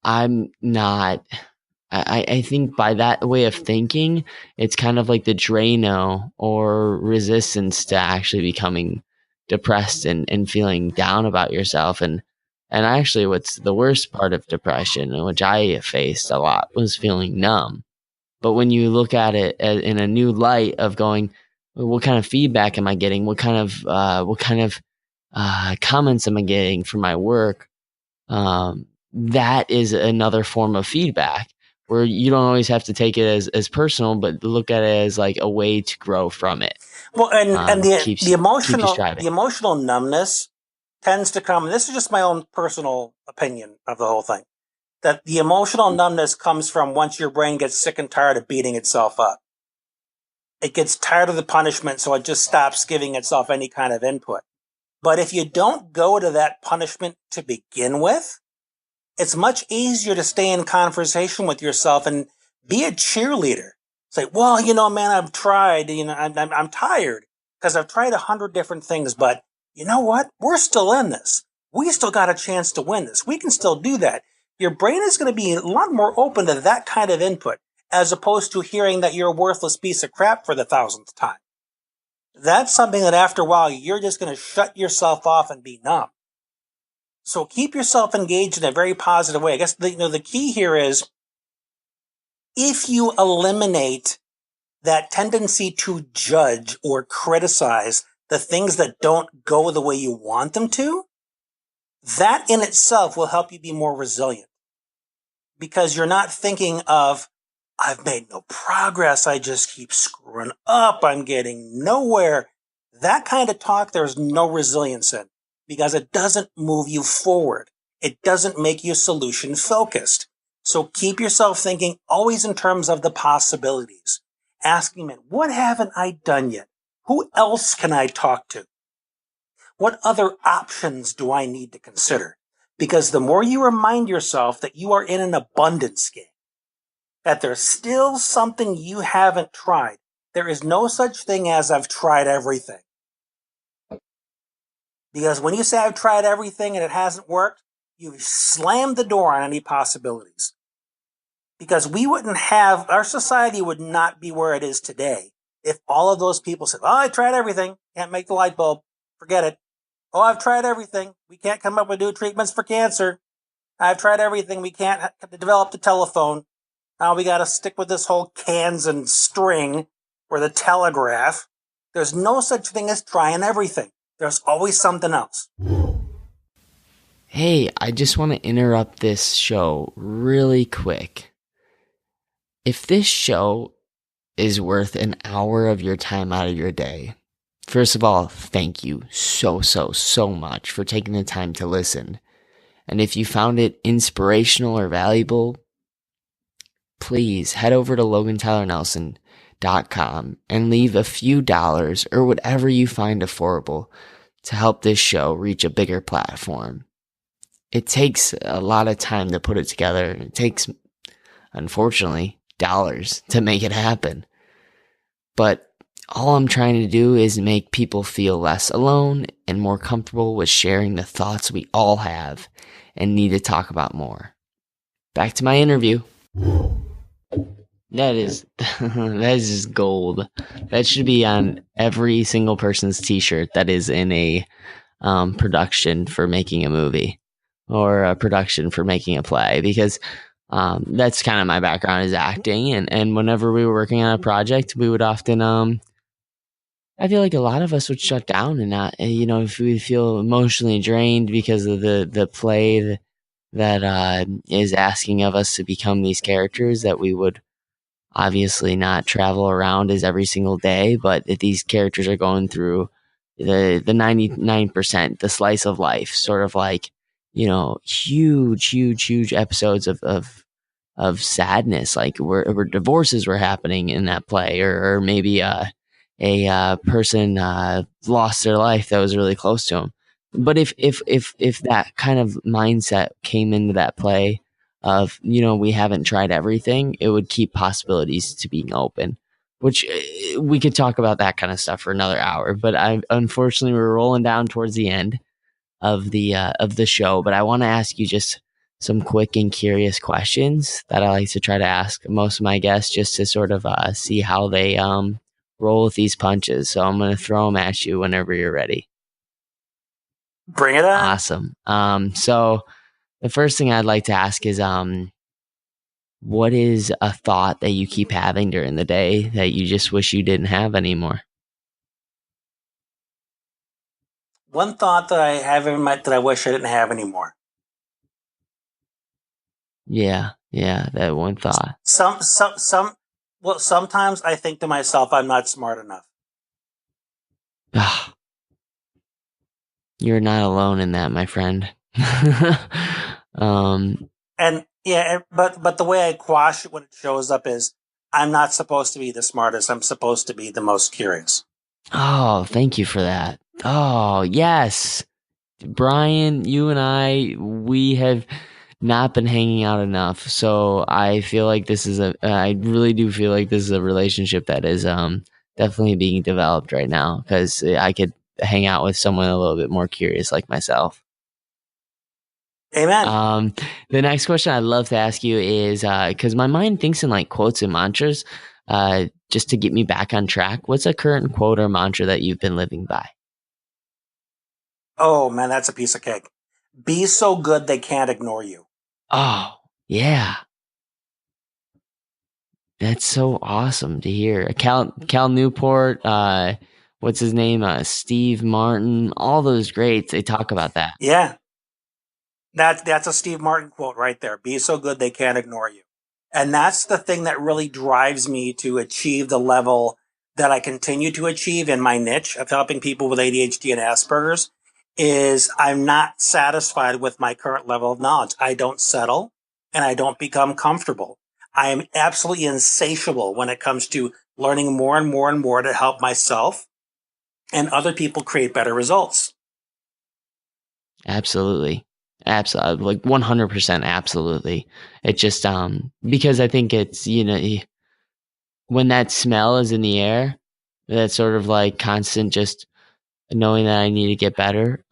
I'm not. I think by that way of thinking, it's kind of like the Drano or resistance to actually becoming depressed and feeling down about yourself. And actually what's the worst part of depression, which I faced a lot, was feeling numb. But when you look at it in a new light of going, what kind of feedback am I getting? What kind of comments am I getting from my work? That is another form of feedback, where you don't always have to take it as personal, but look at it as like a way to grow from it. Well, and the emotional numbness tends to come, and this is just my own personal opinion of the whole thing, that the emotional numbness comes from once your brain gets sick and tired of beating itself up. It gets tired of the punishment, so it just stops giving itself any kind of input. But if you don't go to that punishment to begin with, it's much easier to stay in conversation with yourself and be a cheerleader. Say, well, man, I've tried, I'm tired because I've tried 100 different things, but you know what? We're still in this. We still got a chance to win this. We can still do that. Your brain is going to be a lot more open to that kind of input as opposed to hearing that you're a worthless piece of crap for the 1,000th time. That's something that after a while, you're just going to shut yourself off and be numb. So keep yourself engaged in a very positive way. I guess the key here is if you eliminate that tendency to judge or criticize the things that don't go the way you want them to, that in itself will help you be more resilient. Because you're not thinking of, I've made no progress, I just keep screwing up, I'm getting nowhere. That kind of talk, there's no resilience in, because it doesn't move you forward. It doesn't make you solution focused. So keep yourself thinking always in terms of the possibilities. Asking, man, what haven't I done yet? Who else can I talk to? What other options do I need to consider? Because the more you remind yourself that you are in an abundance game, that there's still something you haven't tried. There is no such thing as I've tried everything. Because when you say I've tried everything and it hasn't worked, you've slammed the door on any possibilities. Because our society would not be where it is today if all of those people said, oh, I tried everything, can't make the light bulb, forget it. Oh, I've tried everything, we can't come up with new treatments for cancer. I've tried everything, we can't develop the telephone. Now we got to stick with this whole cans and string or the telegraph. There's no such thing as trying everything. There's always something else. Hey, I just want to interrupt this show really quick. If this show is worth an hour of your time out of your day, first of all, thank you so much for taking the time to listen. And if you found it inspirational or valuable, please head over to LoganTylerNelson.com and leave a few dollars or whatever you find affordable to help this show reach a bigger platform. It takes a lot of time to put it together. It takes, unfortunately, dollars to make it happen. But all I'm trying to do is make people feel less alone and more comfortable with sharing the thoughts we all have and need to talk about more. Back to my interview. That is just gold. That should be on every single person's t-shirt that is in a production for making a movie or a production for making a play, because that's kind of my background is acting. And whenever we were working on a project, we would often, I feel like a lot of us would shut down and not, if we feel emotionally drained because of the play that is asking of us to become these characters that we would obviously not travel around as every single day, but these characters are going through the 99%, the slice of life, sort of like, huge episodes of sadness, like where divorces were happening in that play, or maybe a person lost their life that was really close to them. But if that kind of mindset came into that play of, we haven't tried everything, it would keep possibilities to being open, which we could talk about that kind of stuff for another hour. But unfortunately, we're rolling down towards the end of the show. But I want to ask you just some quick and curious questions that I like to try to ask most of my guests, just to sort of see how they roll with these punches. So I'm going to throw them at you whenever you're ready. Bring it on. Awesome. So the first thing I'd like to ask is, what is a thought that you keep having during the day that you just wish you didn't have anymore? One thought that I have in my that I wish I didn't have anymore. Yeah, that one thought. Sometimes I think to myself, I'm not smart enough. You're not alone in that, my friend. And yeah, but the way I quash it when it shows up is I'm not supposed to be the smartest. I'm supposed to be the most curious. Oh, thank you for that. Oh, yes. Brian, you and we have not been hanging out enough. So I feel like I really do feel like this is a relationship that is definitely being developed right now, because I could hang out with someone a little bit more curious like myself. Amen. Um, the next question I'd love to ask you is, because my mind thinks in like quotes and mantras, just to get me back on track. What's a current quote or mantra that you've been living by? Oh man, that's a piece of cake. Be so good they can't ignore you. Oh, yeah. That's so awesome to hear. Cal Newport, what's his name? Steve Martin, all those greats, they talk about that. Yeah, that's a Steve Martin quote right there. Be so good they can't ignore you. And that's the thing that really drives me to achieve the level that I continue to achieve in my niche of helping people with ADHD and Asperger's is I'm not satisfied with my current level of knowledge. I don't settle and I don't become comfortable. I am absolutely insatiable when it comes to learning more and more and more to help myself and other people create better results. Absolutely. Absolutely. Like 100% absolutely. It just, because I think it's, when that smell is in the air, that sort of like constant just knowing that I need to get better.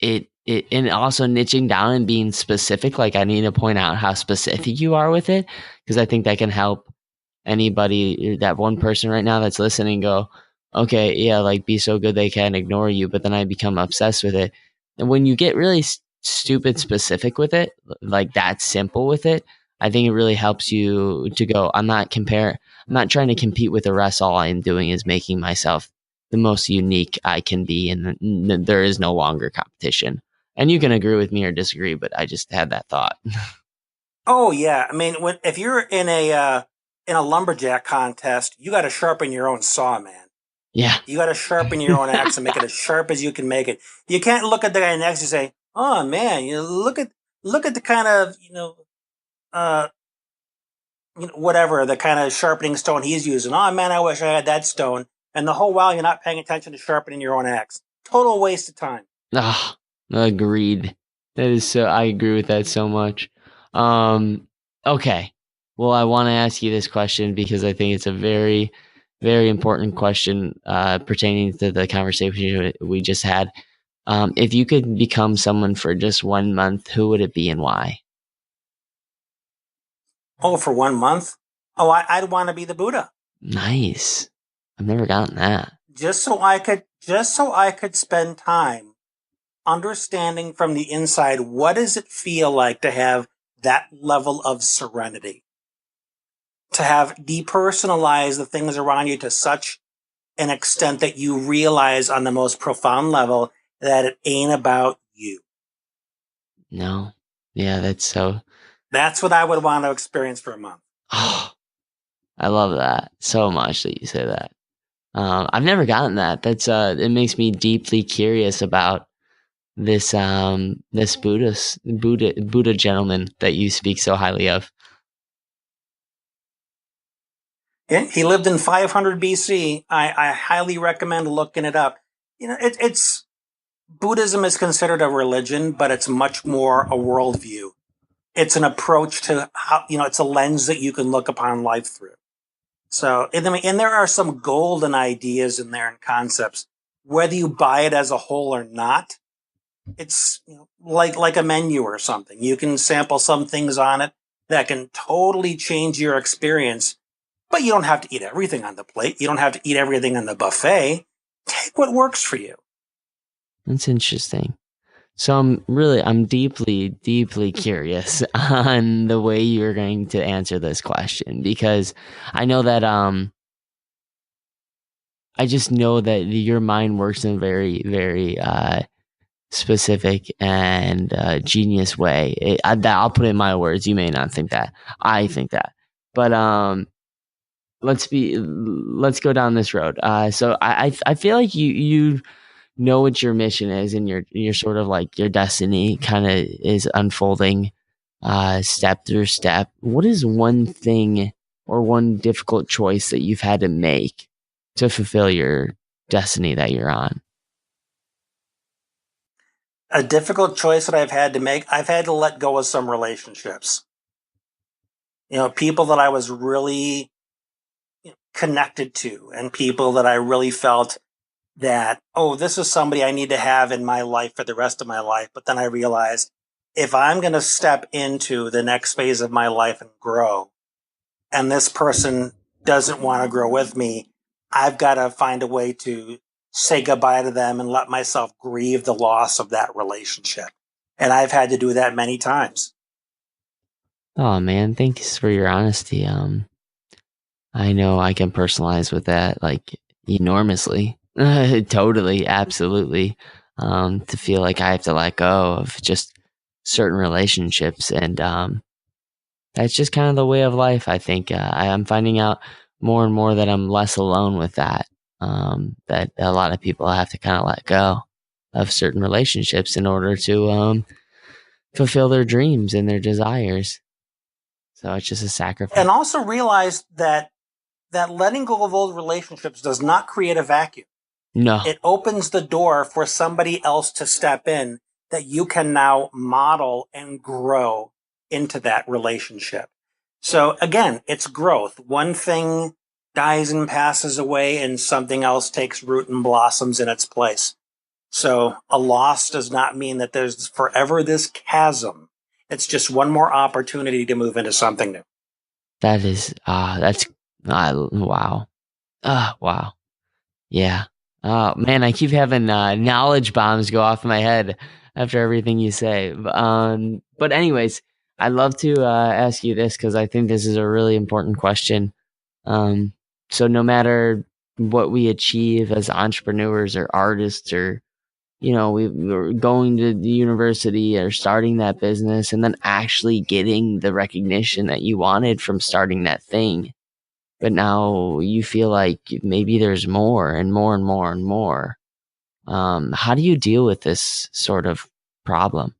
It and also niching down and being specific. Like I need to point out how specific you are with it, because I think that can help anybody, that one person right now that's listening, go, okay, yeah, like be so good they can't ignore you. But then I become obsessed with it. And when you get really stupid specific with it, like that simple with it, I think it really helps you to go, I'm not trying to compete with the rest. All I'm doing is making myself the most unique I can be. And there is no longer competition. And you can agree with me or disagree, but I just had that thought. Oh yeah, I mean, if you're in a lumberjack contest, you got to sharpen your own saw, man. Yeah. You got to sharpen your own axe and make it as sharp as you can make it. You can't look at the guy next to you and say, "Oh man, look at the kind of uh whatever the kind of sharpening stone he's using. Oh man, I wish I had that stone." And the whole while you're not paying attention to sharpening your own axe. Total waste of time. Ah, agreed. That is so, I agree with that so much. Okay. Well, I want to ask you this question because I think it's a very, very important question pertaining to the conversation we just had. If you could become someone for just 1 month, who would it be and why? Oh, for 1 month? Oh, I'd want to be the Buddha. Nice. I've never gotten that. Just so I could spend time understanding from the inside, what does it feel like to have that level of serenity? To have depersonalized the things around you to such an extent that you realize on the most profound level that it ain't about you. No. Yeah, that's so. That's what I would want to experience for a month. Oh, I love that so much that you say that. I've never gotten that. That's it makes me deeply curious about this Buddha gentleman that you speak so highly of. Yeah, he lived in 500 BC. I highly recommend looking it up. It's Buddhism is considered a religion, but it's much more a worldview. It's an approach to how, it's a lens that you can look upon life through. So, and there are some golden ideas in there and concepts. Whether you buy it as a whole or not, it's like a menu or something. You can sample some things on it that can totally change your experience, but you don't have to eat everything on the plate. You don't have to eat everything on the buffet. Take what works for you. That's interesting. So I'm deeply, deeply curious on the way you're going to answer this question, because I know that I just know that your mind works in a very, very specific and genius way. I'll put it in my words. You may not think that. I think that. But let's go down this road. So I feel like you know what your mission is, and your sort of like your destiny kind of is unfolding step through step. What is one thing or one difficult choice that you've had to make to fulfill destiny that you're on? A difficult choice that I've had to make. I've had to let go of some relationships. People that I was really connected to, and people that I really felt that, oh, this is somebody I need to have in my life for the rest of my life. But then I realized if I'm going to step into the next phase of my life and grow, and this person doesn't want to grow with me, I've got to find a way to say goodbye to them and let myself grieve the loss of that relationship. And I've had to do that many times. Oh man, thanks for your honesty. I know I can personalize with that like enormously. Totally, absolutely. To feel like I have to let go of just certain relationships, and that's just kind of the way of life. I think I'm finding out more and more that I'm less alone with that. That a lot of people have to kind of let go of certain relationships in order to fulfill their dreams and their desires. So it's just a sacrifice. And also realize that letting go of old relationships does not create a vacuum. No. It opens the door for somebody else to step in that you can now model and grow into that relationship. So again, it's growth. One thing dies and passes away and something else takes root and blossoms in its place. So a loss does not mean that there's forever this chasm. It's just one more opportunity to move into something new. That is, wow. Wow. Yeah. Oh man, I keep having knowledge bombs go off in my head after everything you say. But anyways, I'd love to ask you this because I think this is a really important question. So no matter what we achieve as entrepreneurs or artists, or we're going to the university or starting that business and then actually getting the recognition that you wanted from starting that thing, but now you feel like maybe there's more and more and more and more. How do you deal with this sort of problem?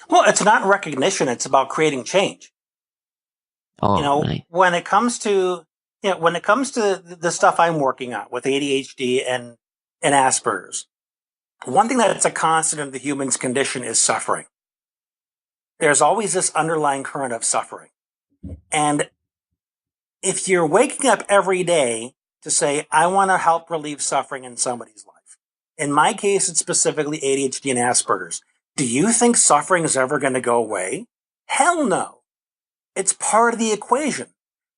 Well, it's not recognition. It's about creating change. Oh, nice. When it comes to the stuff I'm working on with ADHD and Asperger's, one thing that's a constant of the human's condition is suffering. There's always this underlying current of suffering. And if you're waking up every day to say, I want to help relieve suffering in somebody's life, in my case, it's specifically ADHD and Asperger's, do you think suffering is ever going to go away? Hell no. It's part of the equation.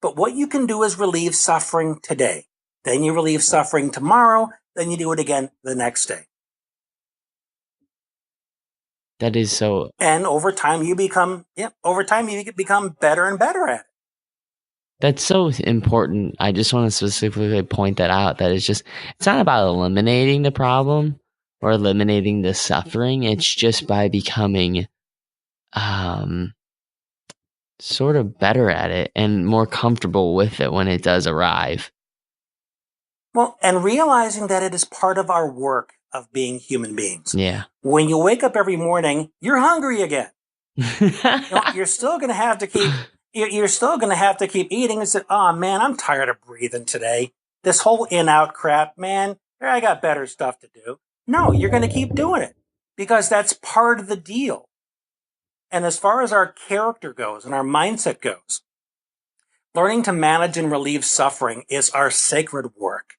But what you can do is relieve suffering today. Then you relieve suffering tomorrow. Then you do it again the next day. That is so. And over time you become better and better at it. That's so important. I just want to specifically point that out, that it's not about eliminating the problem or eliminating the suffering. It's just by becoming sort of better at it and more comfortable with it when it does arrive. Well, and realizing that it is part of our work of being human beings. Yeah. When you wake up every morning, you're hungry again. You're still going to have to keep eating and say, oh man, I'm tired of breathing today. This whole in-out crap, man, I got better stuff to do. No, you're going to keep doing it because that's part of the deal. And as far as our character goes and our mindset goes, learning to manage and relieve suffering is our sacred work.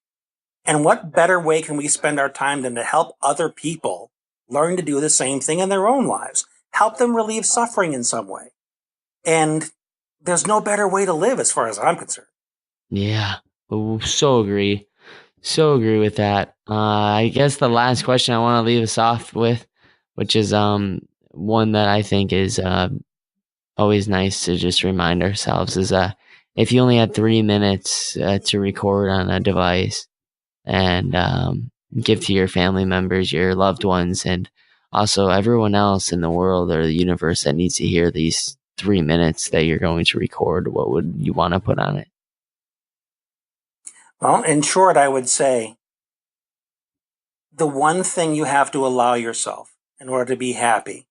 And what better way can we spend our time than to help other people learn to do the same thing in their own lives? Help them relieve suffering in some way. And there's no better way to live as far as I'm concerned. Yeah, so agree. So agree with that. I guess the last question I want to leave us off with, which is one that I think is always nice to just remind ourselves, is if you only had 3 minutes to record on a device and give to your family members, your loved ones, and also everyone else in the world or the universe that needs to hear these 3 minutes that you're going to record, what would you want to put on it? Well, in short, I would say the one thing you have to allow yourself in order to be happy,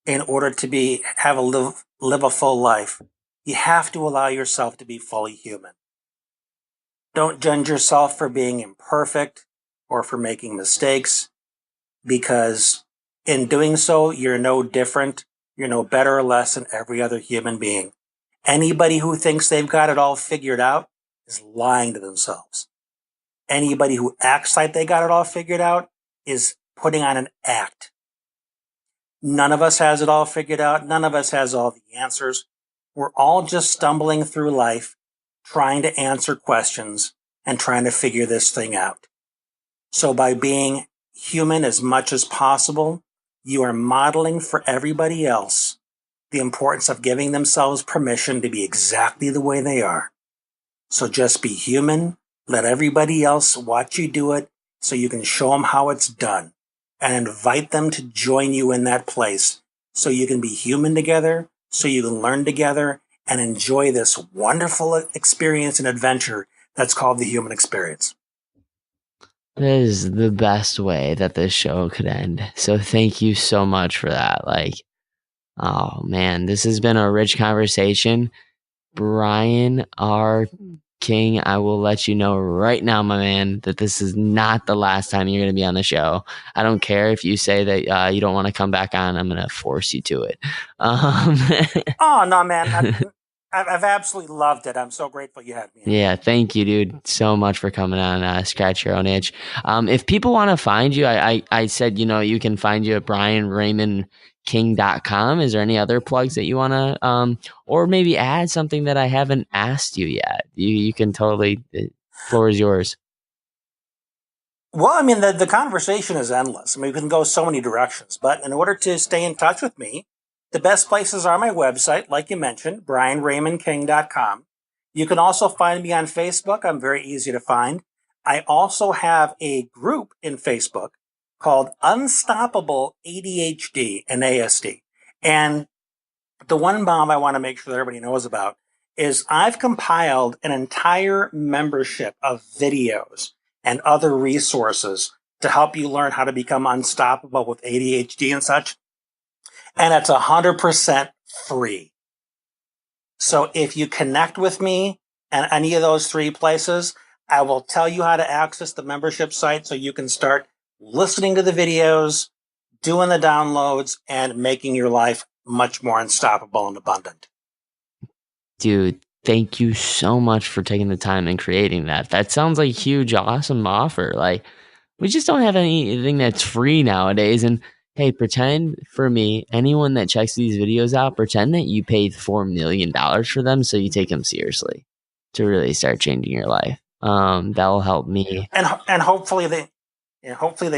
in order to live a full life, you have to allow yourself to be fully human. Don't judge yourself for being imperfect or for making mistakes, because in doing so, you're no different. You're no better or less than every other human being. Anybody who thinks they've got it all figured out is lying to themselves. Anybody who acts like they got it all figured out is putting on an act. None of us has it all figured out. None of us has all the answers. We're all just stumbling through life, trying to answer questions and trying to figure this thing out. So by being human as much as possible, you are modeling for everybody else the importance of giving themselves permission to be exactly the way they are. So just be human. Let everybody else watch you do it so you can show them how it's done, and invite them to join you in that place so you can be human together, so you can learn together and enjoy this wonderful experience and adventure that's called the human experience. That is the best way that this show could end. So thank you so much for that. Like, oh man, this has been a rich conversation. Brian R. King, I will let you know right now, my man, that this is not the last time you're going to be on the show. I don't care if you say that you don't want to come back on. I'm going to force you to it. Oh, no, man. I've absolutely loved it. I'm so grateful you had me on. Yeah, thank you, dude, so much for coming on Scratch Your Own Itch. If people want to find you, I said, you can find you at brianraymondking.com. Is there any other plugs that you want to, or maybe add something that I haven't asked you yet? You can totally, the floor is yours. Well, I mean, the conversation is endless. I mean, we can go so many directions, but in order to stay in touch with me, the best places are my website, like you mentioned, brianraymondking.com. You can also find me on Facebook. I'm very easy to find. I also have a group in Facebook called Unstoppable ADHD and ASD. And the one bomb I want to make sure that everybody knows about is I've compiled an entire membership of videos and other resources to help you learn how to become unstoppable with ADHD and such. And it's 100% free. So if you connect with me at any of those three places, I will tell you how to access the membership site so you can start listening to the videos, doing the downloads, and making your life much more unstoppable and abundant. Dude, thank you so much for taking the time and creating that. That sounds like a huge, awesome offer. Like, we just don't have anything that's free nowadays. And hey, pretend for me, anyone that checks these videos out, pretend that you paid $4 million for them so you take them seriously to really start changing your life. That'll help me. And hopefully they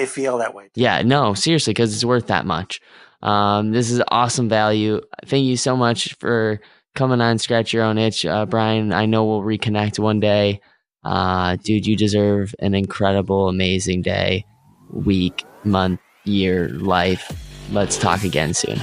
feel that way too. Yeah, no, seriously, because it's worth that much. This is awesome value. Thank you so much for coming on Scratch Your Own Itch. Brian, I know we'll reconnect one day. Dude, you deserve an incredible, amazing day, week, month, year, life. Let's talk again soon.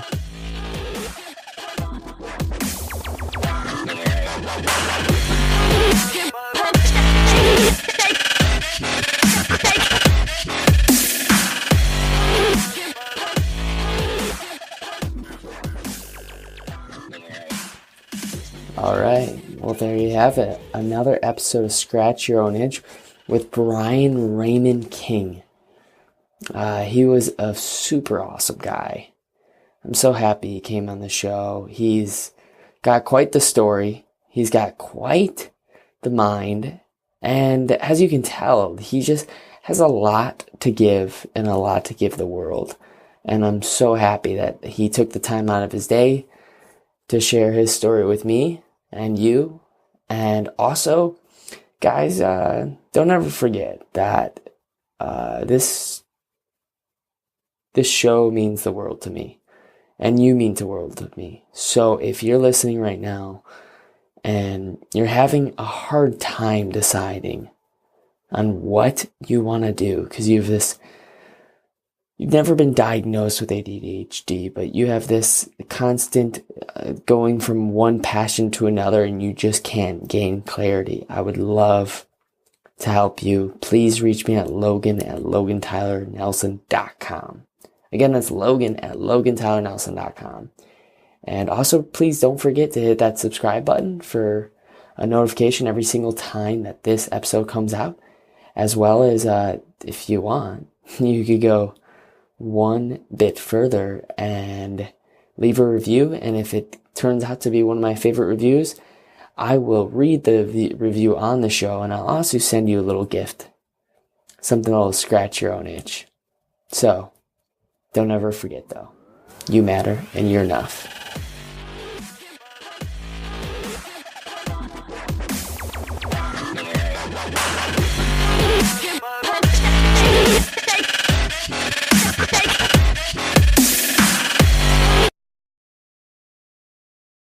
All right. Well, there you have it. Another episode of Scratch Your Own Itch with Brian Raymond King. He was a super awesome guy. I'm so happy he came on the show. He's got quite the story. He's got quite the mind. And as you can tell, he just has a lot to give and a lot to give the world. And I'm so happy that he took the time out of his day to share his story with me and you. And also, guys, don't ever forget that this show means the world to me, and you mean the world to me. So if you're listening right now and you're having a hard time deciding on what you want to do, because you've never been diagnosed with ADHD, but you have this constant going from one passion to another and you just can't gain clarity, I would love to help you. Please reach me at Logan at LoganTylerNelson.com. Again, that's Logan at LoganTylerNelson.com. And also, please don't forget to hit that subscribe button for a notification every single time that this episode comes out, as well as if you want, you could go one bit further and leave a review. And if it turns out to be one of my favorite reviews, I will read the review on the show, and I'll also send you a little gift, something that'll scratch your own itch. So don't ever forget, though, you matter and you're enough.